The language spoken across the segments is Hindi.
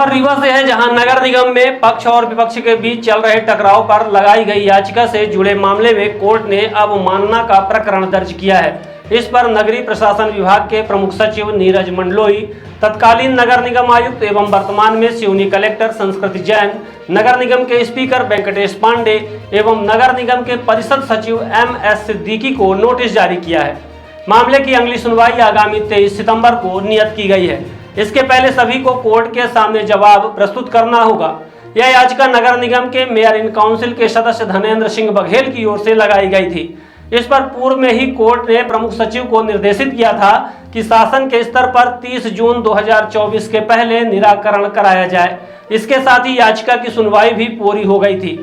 खबर रीवा से है, जहां नगर निगम में पक्ष और विपक्ष के बीच चल रहे टकराव पर लगाई गई याचिका से जुड़े मामले में कोर्ट ने अवमानना का प्रकरण दर्ज किया है। इस पर नगरीय प्रशासन विभाग के प्रमुख सचिव नीरज मंडलोई, तत्कालीन नगर निगम आयुक्त एवं वर्तमान में सिवनी कलेक्टर संस्कृति जैन, नगर निगम के स्पीकर वेंकटेश पांडे एवं नगर निगम के परिषद सचिव MS सिद्दीकी को नोटिस जारी किया है। मामले की अगली सुनवाई आगामी 23 सितंबर को नियत की गई है। इसके पहले सभी को कोर्ट के सामने जवाब प्रस्तुत करना होगा। यह याचिका नगर निगम के मेयर इन काउंसिल के सदस्य धनेंद्र सिंह बघेल की ओर से लगाई गई थी। इस पर पूर्व में ही कोर्ट ने प्रमुख सचिव को निर्देशित किया था कि शासन के स्तर पर 30 जून 2024 के पहले निराकरण कराया जाए। इसके साथ ही याचिका की सुनवाई भी पूरी हो गई थी।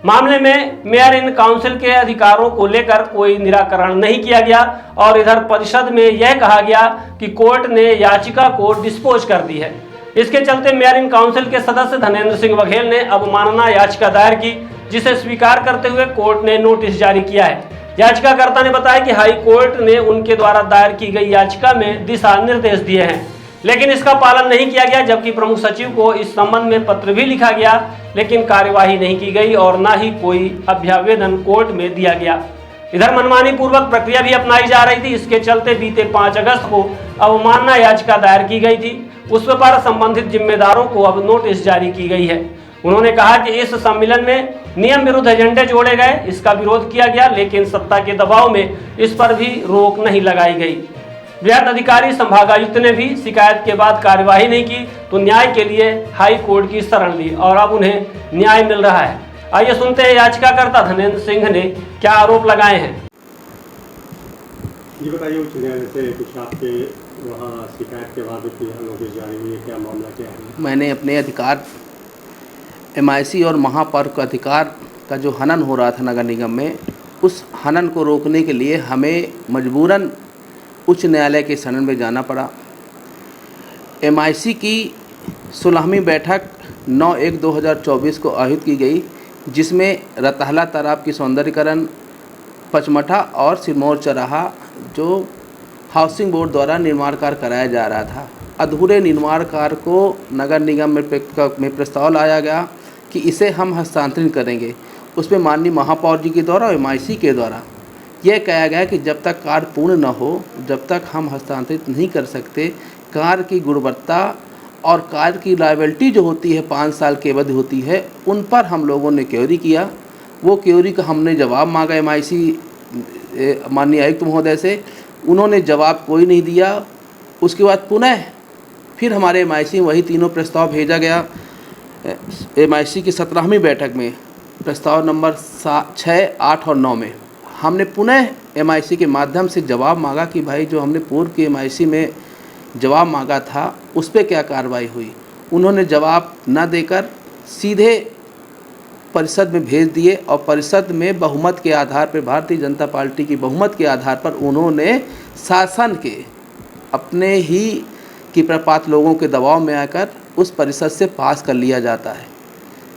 मामले में मेयर इन काउंसिल के अधिकारों को लेकर कोई निराकरण नहीं किया गया और इधर परिषद में यह कहा गया कि कोर्ट ने याचिका को डिस्पोज कर दी है। इसके चलते मेयर इन काउंसिल के सदस्य धनेंद्र सिंह बघेल ने अवमानना याचिका दायर की, जिसे स्वीकार करते हुए कोर्ट ने नोटिस जारी किया है। याचिकाकर्ता ने बताया कि हाई कोर्ट ने उनके द्वारा दायर की गई याचिका में दिशा निर्देश दिए हैं, लेकिन इसका पालन नहीं किया गया, जबकि प्रमुख सचिव को इस संबंध में पत्र भी लिखा गया, लेकिन कार्यवाही नहीं की गई और न ही कोई अभ्यावेदन कोर्ट में दिया गया। इधर मनमानी पूर्वक प्रक्रिया भी अपनाई जा रही थी। इसके चलते बीते 5 अगस्त को अवमानना याचिका दायर की गई थी। उस पर संबंधित जिम्मेदारों को अब नोटिस जारी की गई है। उन्होंने कहा कि इस सम्मेलन में नियम विरुद्ध एजेंडे जोड़े गए, इसका विरोध किया गया, लेकिन सत्ता के दबाव में इस पर भी रोक नहीं लगाई गई। वृहद अधिकारी संभागायुक्त ने भी शिकायत के बाद कार्यवाही नहीं की तो न्याय के लिए हाई कोर्ट की शरण ली और अब उन्हें न्याय मिल रहा है। आइए सुनते हैं याचिकाकर्ता धनेंद्र सिंह ने क्या आरोप लगाए हैं। ये बताइए, उच्च न्यायालय से कुछ आपके वहाँ शिकायत के बाद नोटिस जारी हुई है, क्या मामला क्या है? मैंने अपने अधिकार MIC और महापौर का अधिकार का जो हनन हो रहा था नगर निगम में, उस हनन को रोकने के लिए हमें मजबूरन उच्च न्यायालय के शरण में जाना पड़ा। MIC की 16वीं बैठक 9/1/2024 को आयोजित की गई, जिसमें रतहला तालाब की सौंदर्यीकरण, पचमठा और सिरमौर चौराहा जो हाउसिंग बोर्ड द्वारा निर्माण कार्य कराया जा रहा था, अधूरे निर्माण कार्य को नगर निगम में प्रस्ताव लाया गया कि इसे हम हस्तांतरित करेंगे। उसमें माननीय महापौर जी के द्वारा और MIC के द्वारा यह कहा गया कि जब तक कार्य पूर्ण न हो, जब तक हम हस्तांतरित नहीं कर सकते, कार्य की गुणवत्ता और कार्य की लायबिलिटी जो होती है 5 साल के अवधि होती है, उन पर हम लोगों ने क्वेरी किया। वो क्वेरी का हमने जवाब मांगा MIC माननीय आयुक्त महोदय से, उन्होंने जवाब कोई नहीं दिया। उसके बाद पुनः फिर हमारे MIC में वही तीनों प्रस्ताव भेजा गया। MIC की 17वीं बैठक में प्रस्ताव नंबर 6, 8 और 9 में हमने पुनः MIC के माध्यम से जवाब मांगा कि भाई जो हमने पूर्व के MIC में जवाब मांगा था उस पर क्या कार्रवाई हुई। उन्होंने जवाब न देकर सीधे परिषद में भेज दिए और परिषद में बहुमत के आधार पर, भारतीय जनता पार्टी की बहुमत के आधार पर उन्होंने शासन के अपने ही की प्रपात लोगों के दबाव में आकर उस परिषद से पास कर लिया जाता है।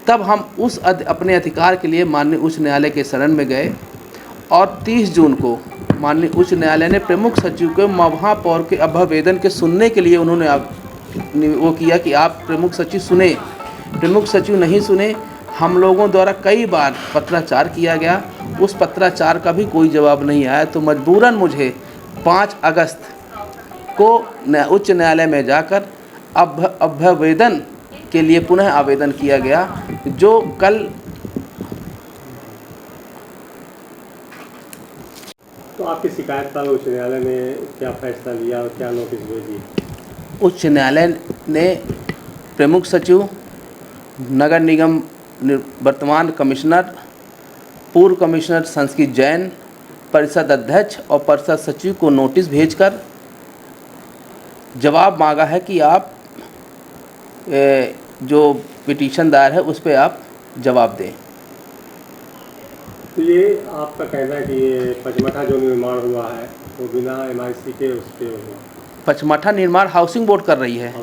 तब हम उस अपने अधिकार के लिए माननीय उच्च न्यायालय के शरण में गए और 30 जून को माननीय उच्च न्यायालय ने प्रमुख सचिव को महापौर के अभ्यावेदन के सुनने के लिए उन्होंने वो किया कि आप प्रमुख सचिव सुने। प्रमुख सचिव नहीं सुने। हम लोगों द्वारा कई बार पत्राचार किया गया, उस पत्राचार का भी कोई जवाब नहीं आया। तो मजबूरन मुझे 5 अगस्त को उच्च न्यायालय में जाकर अभ्यावेदन के लिए पुनः आवेदन किया गया, जो कल। तो आपकी शिकायत पर उच्च न्यायालय ने क्या फैसला लिया और क्या नोटिस भेजी? उच्च न्यायालय ने प्रमुख सचिव, नगर निगम वर्तमान कमिश्नर, पूर्व कमिश्नर संस्कृति जैन, परिषद अध्यक्ष और परिषद सचिव को नोटिस भेजकर जवाब मांगा है कि आप जो पिटीशन दायर है उस पर आप जवाब दें। तो ये आपका कहना है कि ये पचमठा जो निर्माण हुआ है वो बिना MIC के उस पर हुआ? पचमठा निर्माण हाउसिंग बोर्ड कर रही है,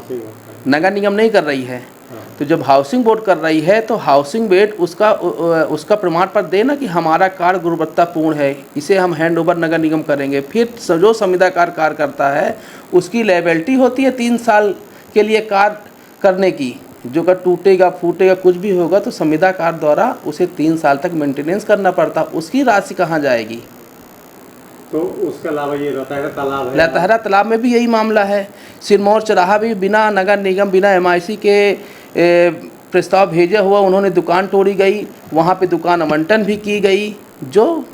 नगर निगम नहीं कर रही है। हाँ। तो जब हाउसिंग बोर्ड कर रही है तो हाउसिंग बोर्ड उसका प्रमाण पत्र देना कि हमारा कार्य गुणवत्तापूर्ण है, इसे हम हैंड ओवर नगर निगम करेंगे। फिर जो संविदाकार कार्य करता है उसकी लायबिलिटी होती है 3 साल के लिए कार्य करने की, जो अगर टूटेगा फूटेगा कुछ भी होगा तो संविदाकार द्वारा उसे 3 साल तक मेंटेनेंस करना पड़ता, उसकी राशि कहाँ जाएगी। तो उसके अलावा ये लतहरा तालाब है, लतहरा तालाब में भी यही मामला है। सिरमौर चौराहा भी बिना नगर निगम बिना MIC के प्रस्ताव भेजा हुआ उन्होंने दुकान तोड़ी गई, वहाँ पे दुकान आवंटन भी की गई। जो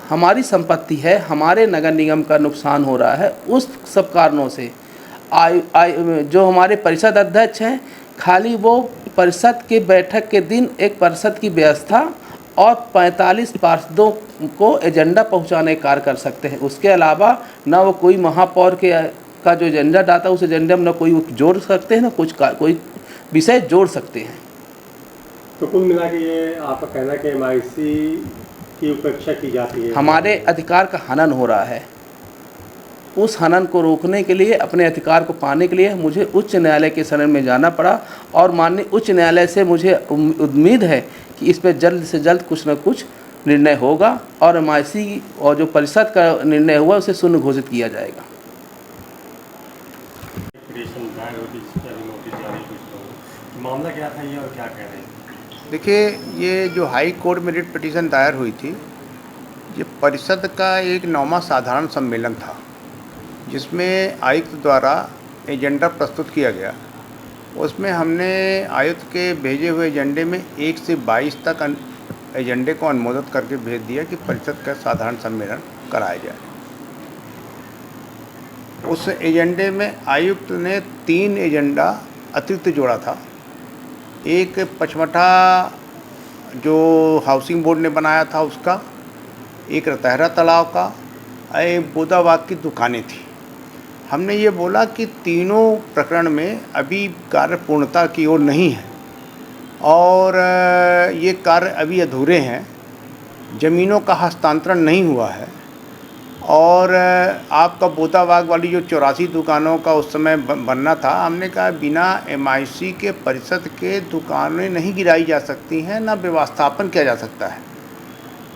हमारी संपत्ति है, हमारे नगर निगम का नुकसान हो रहा है, उस सब कारणों से जो हमारे परिषद अध्यक्ष हैं, खाली वो परिषद के बैठक के दिन एक परिषद की व्यवस्था और 45 पार्षदों को एजेंडा पहुंचाने का कार्य कर सकते हैं। उसके अलावा ना वो कोई महापौर का जो एजेंडा डाटा उस एजेंडे में ना कोई जोड़ सकते हैं, ना कोई विषय जोड़ सकते हैं। तो कुल मिला के ये आपका कहना है कि MIC की उपेक्षा की जाती है, हमारे अधिकार का हनन हो रहा है। उस हनन को रोकने के लिए, अपने अधिकार को पाने के लिए मुझे उच्च न्यायालय के शरण में जाना पड़ा और माननीय उच्च न्यायालय से मुझे उम्मीद है कि इस पर जल्द से जल्द कुछ न कुछ निर्णय होगा और MIC और जो परिषद का निर्णय हुआ उसे शून्य घोषित किया जाएगा। मामला क्या था ये और क्या कह रहे हैं? देखिए, ये जो हाई कोर्ट में रिट पिटीशन दायर हुई थी, ये परिषद का एक 9वां साधारण सम्मेलन था, जिसमें आयुक्त द्वारा एजेंडा प्रस्तुत किया गया। उसमें हमने आयुक्त के भेजे हुए एजेंडे में 1 से 22 तक एजेंडे को अनुमोदित करके भेज दिया कि परिषद का साधारण सम्मेलन कराया जाए। उस एजेंडे में आयुक्त ने 3 एजेंडा अतिरिक्त जोड़ा था। एक पचमठा जो हाउसिंग बोर्ड ने बनाया था उसका, एक लतहरा तालाब का, एक बोदाबाग की दुकानें थी। हमने ये बोला कि तीनों प्रकरण में अभी कार्य पूर्णता की ओर नहीं है और ये कार्य अभी अधूरे हैं, ज़मीनों का हस्तांतरण नहीं हुआ है और आपका बोदाबाग वाली जो 84 दुकानों का उस समय बनना था, हमने कहा बिना MIC के परिषद के दुकानें नहीं गिराई जा सकती हैं, ना व्यवस्थापन किया जा सकता है।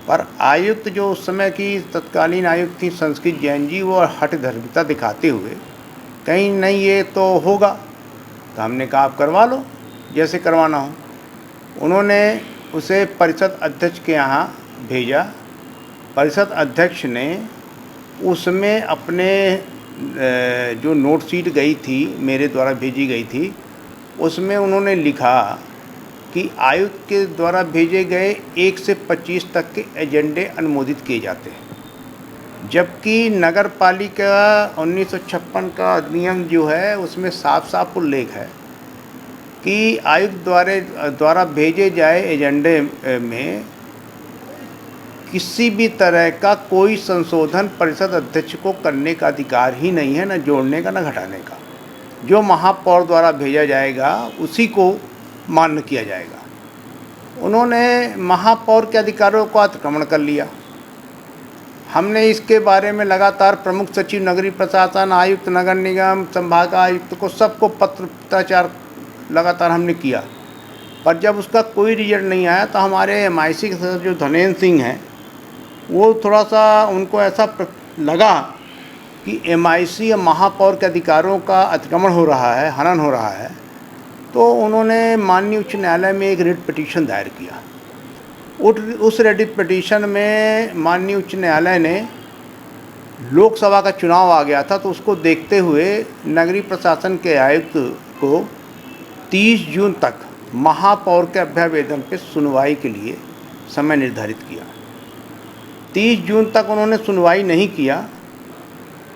पर आयुक्त जो उस समय की तत्कालीन आयुक्त थी संस्कृत जैन जी, वो हठधर्मिता दिखाते हुए कहीं नहीं ये तो होगा, तो हमने कहा आप करवा लो जैसे करवाना हो। उन्होंने उसे परिषद अध्यक्ष के यहाँ भेजा। परिषद अध्यक्ष ने उसमें अपने जो नोट शीट गई थी, मेरे द्वारा भेजी गई थी, उसमें उन्होंने लिखा कि आयुक्त के द्वारा भेजे गए 1 से 25 तक के एजेंडे अनुमोदित किए जाते हैं, जबकि नगर पालिका 1956 का अधिनियम जो है उसमें साफ साफ उल्लेख है कि आयुक्त द्वारा भेजे जाए एजेंडे में किसी भी तरह का कोई संशोधन परिषद अध्यक्ष को करने का अधिकार ही नहीं है, न जोड़ने का न घटाने का। जो महापौर द्वारा भेजा जाएगा उसी को मान्य किया जाएगा। उन्होंने महापौर के अधिकारों को अतिक्रमण कर लिया। हमने इसके बारे में लगातार प्रमुख सचिव नगरीय प्रशासन, आयुक्त नगर निगम, संभाग आयुक्त को सबको पत्राचार लगातार हमने किया, पर जब उसका कोई रिजल्ट नहीं आया तो हमारे MIC के सदस्य जो धनेन्द्र सिंह हैं, वो थोड़ा सा उनको ऐसा लगा कि MIC या महापौर के अधिकारों का अतिक्रमण हो रहा है, हनन हो रहा है, तो उन्होंने माननीय उच्च न्यायालय में एक रिट पिटीशन दायर किया। उस रिट पिटीशन में माननीय उच्च न्यायालय ने, लोकसभा का चुनाव आ गया था तो उसको देखते हुए नगरीय प्रशासन के आयुक्त को 30 जून तक महापौर के अभ्यावेदन पर सुनवाई के लिए समय निर्धारित किया। 30 जून तक उन्होंने सुनवाई नहीं किया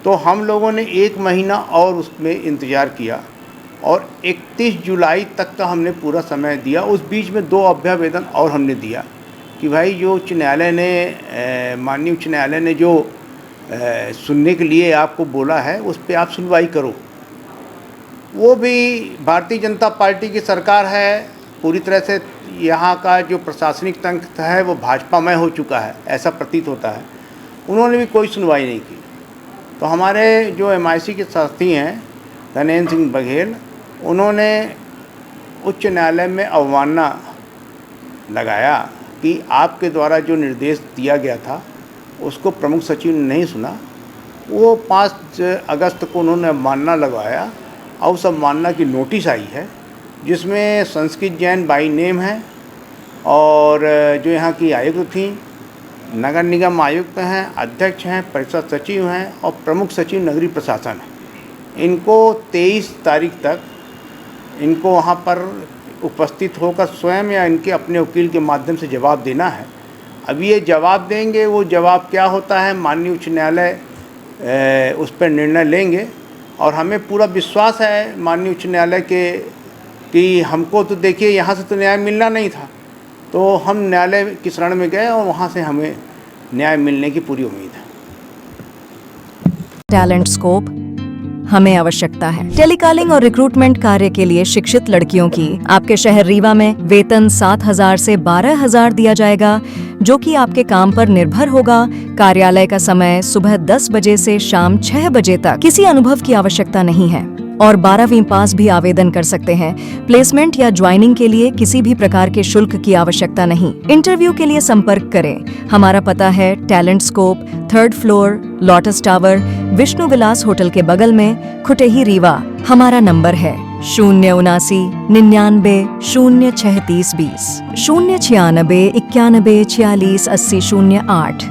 तो हम लोगों ने 1 महीना और उसमें इंतज़ार किया और 31 जुलाई तक का हमने पूरा समय दिया। उस बीच में 2 अभ्यावेदन और हमने दिया कि भाई जो उच्च न्यायालय ने, माननीय उच्च न्यायालय ने जो सुनने के लिए आपको बोला है उस पर आप सुनवाई करो। वो भी भारतीय जनता पार्टी की सरकार है, पूरी तरह से यहाँ का जो प्रशासनिक तंत्र है वो भाजपामय हो चुका है, ऐसा प्रतीत होता है। उन्होंने भी कोई सुनवाई नहीं की। तो हमारे जो MIC के साथी हैं धनेन्द्र सिंह बघेल, उन्होंने उच्च न्यायालय में अवमानना लगाया कि आपके द्वारा जो निर्देश दिया गया था उसको प्रमुख सचिव ने नहीं सुना। वो 5 अगस्त को उन्होंने अवमानना लगवाया और उस अवमानना की नोटिस आई है जिसमें संस्कृत जैन बाई नेम है और जो यहाँ की आयुक्त थी, नगर निगम आयुक्त हैं, अध्यक्ष हैं, परिषद सचिव हैं और प्रमुख सचिव नगरीय प्रशासन है। इनको 23 तारीख तक इनको वहाँ पर उपस्थित होकर स्वयं या इनके अपने वकील के माध्यम से जवाब देना है। अब ये जवाब देंगे, वो जवाब क्या होता है माननीय उच्च न्यायालय उस पर निर्णय लेंगे और हमें पूरा विश्वास है माननीय उच्च न्यायालय के कि हमको तो देखिए यहाँ से तो न्याय मिलना नहीं था, तो हम न्यायालय की शरण में गए और वहाँ से हमें न्याय मिलने की पूरी उम्मीद है। टैलेंट स्कोप हमें आवश्यकता है। टेलीकॉलिंग और रिक्रूटमेंट कार्य के लिए शिक्षित लड़कियों की आपके शहर रीवा में वेतन 7,000 से 12,000 दिया जाएगा, जो कि आपके काम पर निर्भर होगा। कार्यालय का समय सुबह 10 बजे से शाम 6 बजे तक। किसी अनुभव की आवश्यकता नहीं है और 12वीं पास भी आवेदन कर सकते हैं। प्लेसमेंट या ज्वाइनिंग के लिए किसी भी प्रकार के शुल्क की आवश्यकता नहीं। इंटरव्यू के लिए संपर्क करें। हमारा पता है Talent Scope, 3rd floor, Lotus Tower, Vishnu Vilas hotel के बगल में, खुटेही, रीवा। हमारा नंबर है 079 99 036 20, 096 91 46 80 08।